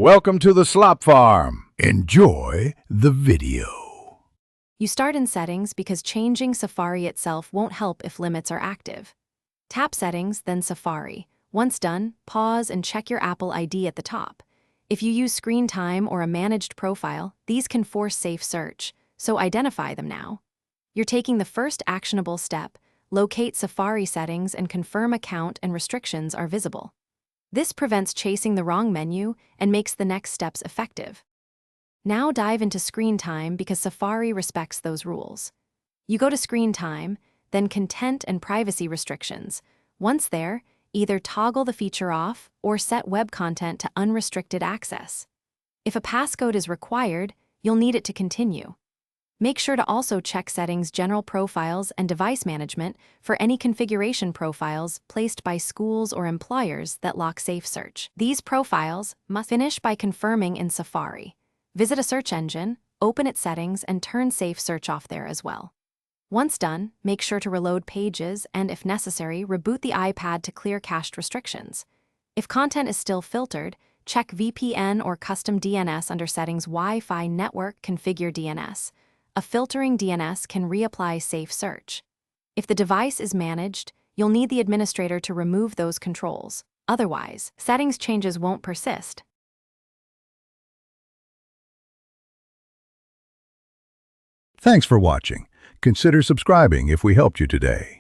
Welcome to the Slop Farm. Enjoy the video. You start in Settings because changing Safari itself won't help if limits are active. Tap Settings, then Safari. Once done, pause and check your Apple ID at the top. If you use Screen Time or a managed profile, these can force safe search, so identify them now. You're taking the first actionable step. Locate Safari settings and confirm account and restrictions are visible. This prevents chasing the wrong menu and makes the next steps effective. Now dive into Screen Time because Safari respects those rules. You go to Screen Time, then Content and Privacy Restrictions. Once there, either toggle the feature off or set web content to unrestricted access. If a passcode is required, you'll need it to continue. Make sure to also check Settings, General Profiles, and Device Management for any configuration profiles placed by schools or employers that lock Safe Search. These profiles must finish by confirming in Safari. Visit a search engine, open its settings, and turn Safe Search off there as well. Once done, make sure to reload pages and, if necessary, reboot the iPad to clear cached restrictions. If content is still filtered, check VPN or Custom DNS under Settings, Wi-Fi Network, Configure DNS. A filtering DNS can reapply Safe Search. If the device is managed, you'll need the administrator to remove those controls. Otherwise, settings changes won't persist. Thanks for watching. Consider subscribing if we helped you today.